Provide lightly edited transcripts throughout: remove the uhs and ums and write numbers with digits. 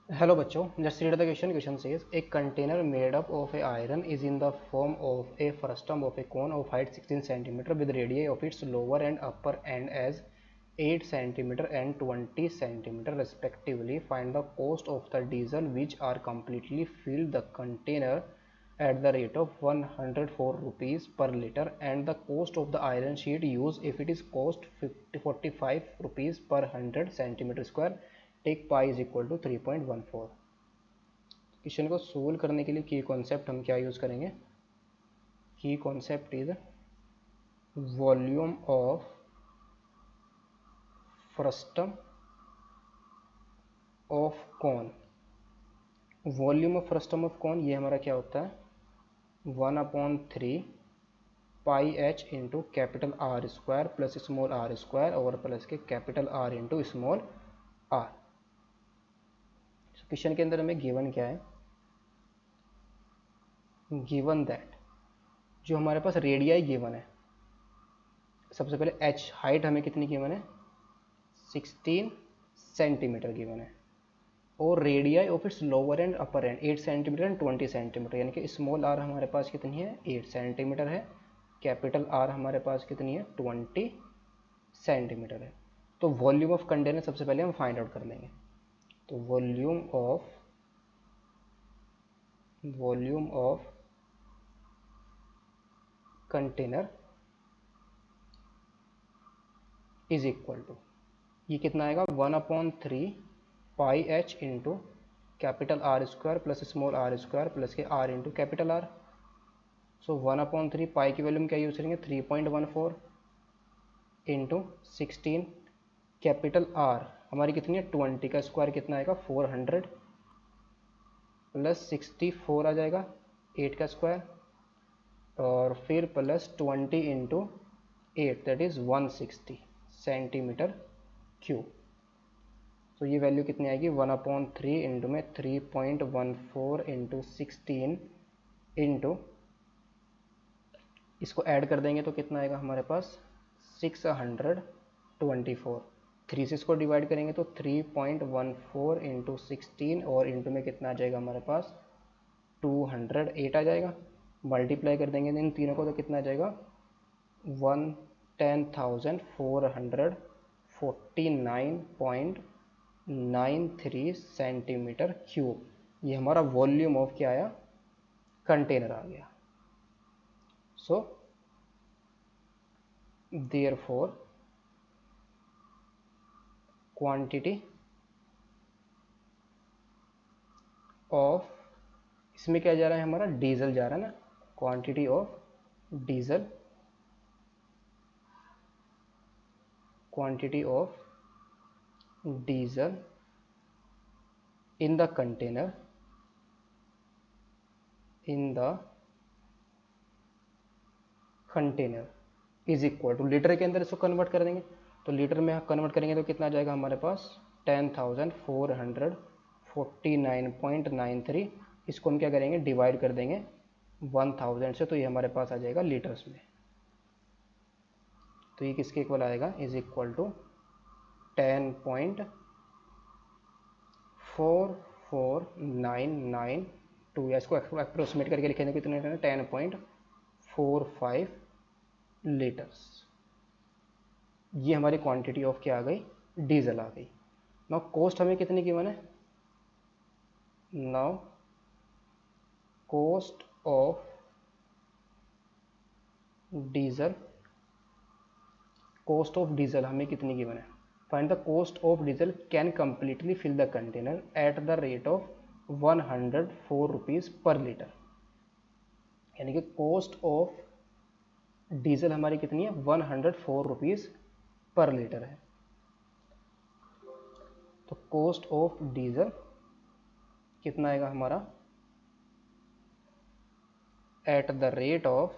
Hello बच्चों, just read the question. Question says a container made up of a iron is in the form of a frustum of a cone of height 16 cm with radii of its lower and upper end as 8 cm and 20 cm respectively. Find the cost of the diesel which are completely filled the container at the rate of 104 rupees per liter and the cost of the iron sheet used if it is cost 45 rupees per 100 centimeter square. Take pi is equal to 3.14। Question को solve करने के लिए की concept हम क्या use करेंगे? Key concept is volume of frustum of cone. Volume of frustum of cone ये हमारा क्या होता है? 1/3 pi H into capital R square plus small are square और प्लस के capital R into small R. Question के अंदर हमें गिवन क्या है? गिवन दैट जो हमारे पास रेडियाई गिवन है, सबसे पहले एच हाइट हमें कितनी गिवन है? 16 सेंटीमीटर गिवन है और radii of its lower and upper and 8 centimetre and 20 centimetre, यानी कि स्मॉल आर हमारे पास कितनी है? 8 सेंटीमीटर है। कैपिटल आर हमारे पास कितनी है? 20 सेंटीमीटर है। तो वॉल्यूम ऑफ कंटेनर सबसे पहले हम फाइंड आउट कर लेंगे। तो volume of container is equal to, ये कितना आएगा? 1/3 pi H into capital R square plus small are square plus के R into capital R. So 1/3 pi की वैल्यू में क्या यूज करेंगे? 3.14 इंटू 16। कैपिटल आर हमारी कितनी है? 20 का स्क्वायर कितना आएगा? 400 प्लस 64 आ जाएगा 8 का स्क्वायर और फिर plus 20 into 8 that is 160 centimetre cube. तो ये वैल्यू कितनी आएगी? 1/3 इंटू में 3.14 इंटू 16 इंटू इसको ऐड कर देंगे तो कितना आएगा हमारे पास? 624। 3 से इसको डिवाइड करेंगे तो 3.14 इंटू 16 और इंटू में कितना आ जाएगा हमारे पास? 208 आ जाएगा। मल्टीप्लाई कर देंगे इन तीनों को तो कितना आ जाएगा? 10,449.93 सेंटीमीटर क्यूब। ये हमारा वॉल्यूम ऑफ क्या आया? कंटेनर आ गया। सो देयरफॉर क्वांटिटी ऑफ, इसमें क्या जा रहा है हमारा? डीजल जा रहा है ना। Quantity of diesel, quantity of diesel in the container, in the container is equal to, litre के अंदर इसको कन्वर्ट कर देंगे तो लीटर में कन्वर्ट करेंगे तो कितना आ जाएगा हमारे पास? 10,449.93। इसको हम क्या करेंगे? डिवाइड कर देंगे 1000 से, तो ये हमारे पास आ जाएगा लीटर्स में। तो ये किसके इक्वल आएगा? इज इक्वल टू 10.4499, या इसको अप्रोक्सीमेट करके लिखेंगे कितने? 10.45 लीटर्स। ये हमारी क्वांटिटी ऑफ क्या आ गई? डीजल आ गई। नाउ कॉस्ट हमें कितनी गिवन है? Now cost of diesel, cost of diesel हमें कितनी गिवन है? Find the cost of diesel can completely fill the container at the rate of 104 rupees per litre. यानी कि कॉस्ट ऑफ डीजल हमारी कितनी है? 104 रुपीज़ पर लीटर है। तो कॉस्ट ऑफ डीजल कितना आएगा हमारा? Eight the rate of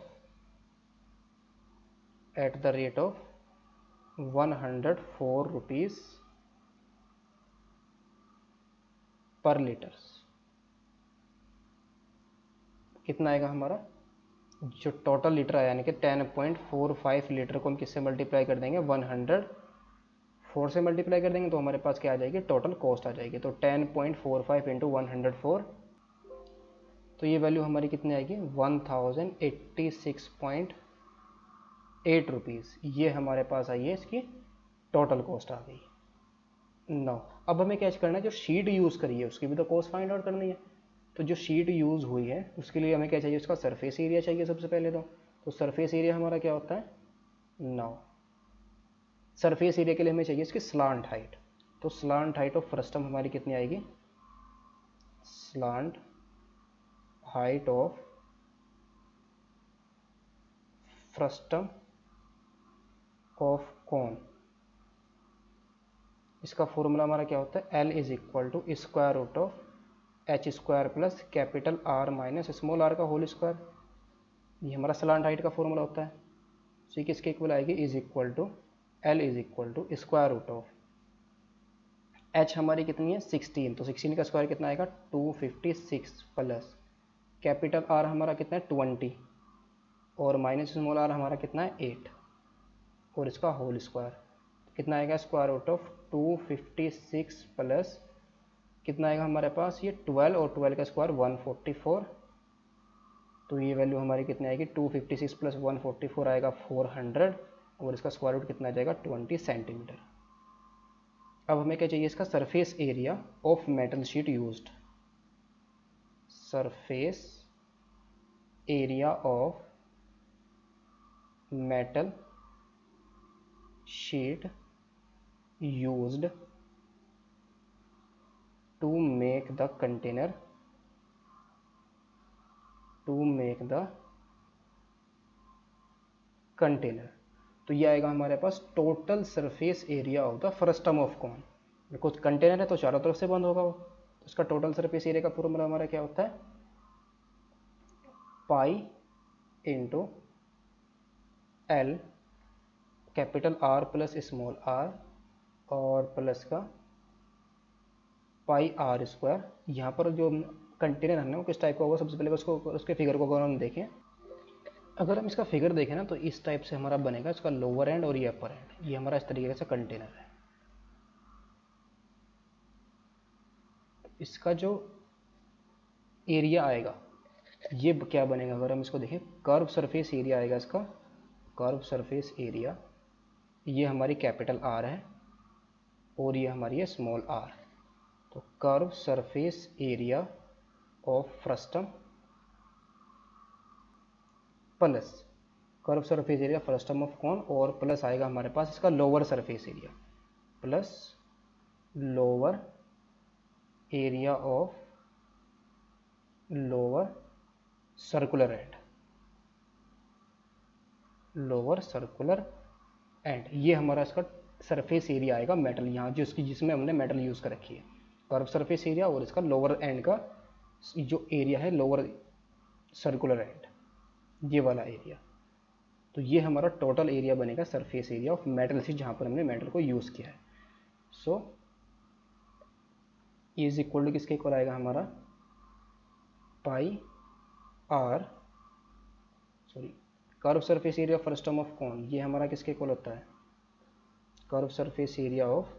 104 rupees per litre. कितना आएगा हमारा? जो टोटल लीटर आया यानी कि 10.45 लीटर को हम किससे मल्टीप्लाई कर देंगे? 4 से मल्टीप्लाई कर देंगे तो हमारे पास क्या आ जाएगी, टोटल कॉस्ट आ जाएगी। तो 10.45 इंटू 104, तो ये वैल्यू हमारी कितनी आएगी, 1086.8 रुपीज़। ये हमारे पास आई है, इसकी टोटल कॉस्ट आ गई। नो, अब हमें क्या करना है, जो शीट यूज़ करी है उसकी भी तो कॉस्ट फाइंड आउट करनी है। तो जो शीट यूज़ हुई है उसके लिए हमें क्या चाहिए, उसका सरफेस एरिया चाहिए सबसे पहले। तो सरफेस एरिया हमारा क्या होता है, नो, सरफेस एरिया के लिए हमें चाहिए इसकी स्लांट हाइट। तो स्लांट हाइट ऑफ फ्रस्टम हमारी कितनी आएगी, slant height of frustum of cone, इसका फॉर्मूला हमारा क्या होता है, L is equal to square root of H square plus capital R minus small r का होल स्क्वायर। ये हमारा स्लांट हाइट का फॉर्मूला होता है। तो ये किसके इक्वल आएगी, is equal to L is equal to square root of h हमारी कितनी है 16, तो 16 का स्क्वायर कितना आएगा 256 प्लस कैपिटल R हमारा कितना है 20 और माइनस स्मॉल r हमारा कितना है 8 और इसका होल स्क्वायर कितना आएगा, स्क्वायर रूट ऑफ 256 प्लस कितना आएगा हमारे पास ये 12 और 12 का स्क्वायर 144। तो ये वैल्यू हमारी कितनी आएगी, 256 प्लस 144 आएगा 400 और इसका स्क्वायर रूट कितना आ जाएगा 20 सेंटीमीटर। अब हमें क्या चाहिए, इसका surface area of metal sheet used, surface area of metal sheet used to make the container, तो ये आएगा हमारे पास total surface area of the frustum of cone. Because container है तो चारों तरफ से बंद होगा वो, तो इसका टोटल सरफेस एरिया का फॉर्मूला हमारा क्या होता है, pi into L capital R plus small are और प्लस का पाई आर स्क्वायर। यहाँ पर जो कंटेनर है ना वो किस टाइप का होगा, सबसे पहले उसको उसके फिगर को अगर हम देखें, अगर हम इसका फिगर देखें ना तो इस टाइप से हमारा बनेगा, इसका लोअर एंड और ये अपर एंड, ये हमारा इस तरीके से कंटेनर है। इसका जो एरिया आएगा ये क्या बनेगा, अगर हम इसको देखें कर्व सरफेस एरिया आएगा इसका, कर्व सरफेस एरिया, ये हमारी कैपिटल आर है और ये हमारी है स्मॉल आर। तो curve surface area of frustum plus curve surface area frustum of cone और प्लस आएगा हमारे पास इसका lower surface area plus lower area of lower circular end, lower circular end, ये हमारा इसका सरफेस एरिया आएगा मेटल, यहाँ जो इसकी जिसमें हमने मेटल यूज़ कर रखी है, कर्व सरफेस एरिया और इसका लोअर एंड का जो एरिया है लोअर सर्कुलर एंड, ये वाला एरिया। तो ये हमारा टोटल एरिया बनेगा surface area of metal sheet जहाँ पर हमने मेटल को यूज़ किया है। सो इज इक्वल टू किसके इक्वल आएगा हमारा, pi R, sorry, curve surface area frustum of cone, ये हमारा किसके इक्वल होता है, curve surface area of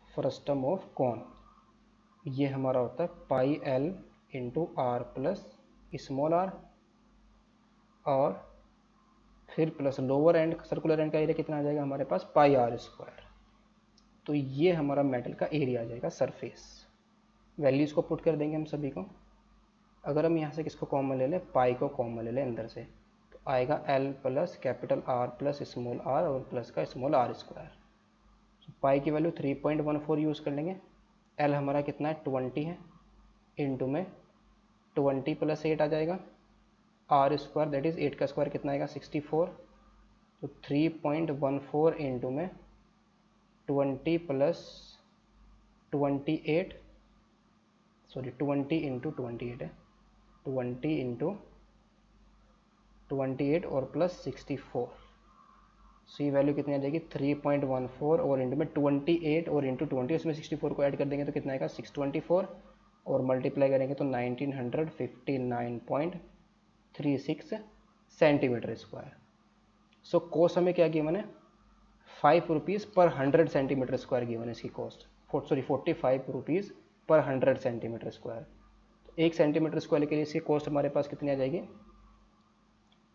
frustum of cone, ये हमारा होता है pi L into R plus small are और फिर plus lower end circular end का एरिया कितना आ जाएगा हमारे पास, पाई आर स्क्वायर। तो ये हमारा मेटल का एरिया आ जाएगा सरफेस। वैल्यूज़ को पुट कर देंगे हम सभी को। अगर हम यहाँ से किसको कॉमन ले लें, पाई को कॉमन ले लें अंदर से, तो आएगा L plus capital R plus small are और प्लस का स्मॉल आर स्क्वायर। तो पाई की वैल्यू 3.14 यूज़ कर लेंगे। एल हमारा कितना है 20 है, इंटू में 20 प्लस 8 आ जाएगा, आर स्क्वायर दैट इज़ 8 का स्क्वायर कितना आएगा 64। तो 3.14 इंटू में 20 प्लस 28, सॉरी 20 इंटू 28 है, 20 इंटू 28 और प्लस 64। सो ये वैल्यू कितनी आ जाएगी 3.14 और इंटू में 28 और इंटू 20 इसमें 64 को ऐड कर देंगे तो कितना आएगा 624 और मल्टीप्लाई करेंगे तो 1959.36 सेंटीमीटर स्क्वायर। सो कोस हमें क्या किया मैंने ₹5 पर 100 सेंटीमीटर स्क्वायर गिवन इसकी कॉस्ट, 45 रुपीज़ पर 100 सेंटीमीटर स्क्वायर। तो 1 सेंटीमीटर स्क्वायर के लिए इसकी कॉस्ट हमारे पास कितनी आ जाएगी,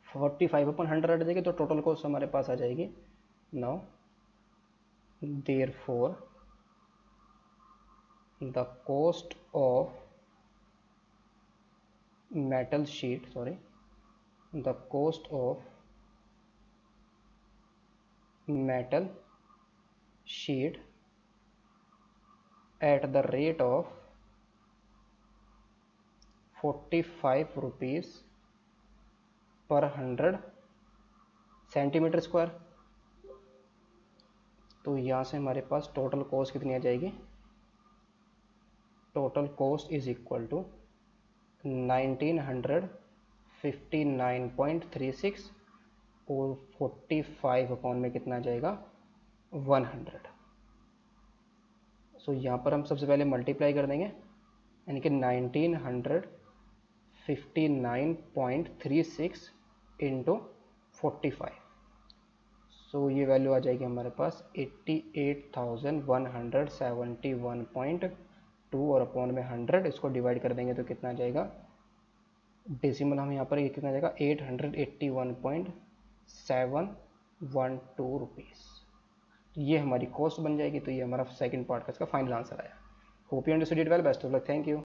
45 अपन 100 आ जाएगी, तो टोटल कॉस्ट हमारे पास आ जाएगी। Now therefore the cost of metal sheet, the cost of metal sheet at the rate of 45 rupees per 100 centimetre square. तो यहाँ से हमारे पास टोटल कॉस्ट कितनी आ जाएगी, total cost is equal to 1959.36 और 45 अपॉन में कितना आ जाएगा 100। सो यहाँ पर हम सबसे पहले मल्टीप्लाई कर देंगे, यानी कि 1959.36 इंटू 45। सो ये वैल्यू आ जाएगी हमारे पास 88,171.2 और अपॉन में 100, इसको डिवाइड कर देंगे तो कितना आ जाएगा, डेसिमल हम यहाँ पर ये कितना आ जाएगा 881.712 रुपीज़। ये हमारी कॉस्ट बन जाएगी। तो ये हमारा सेकंड पार्ट का इसका फाइनल आंसर आया। Hope you understood it well. Best of luck. Thank you.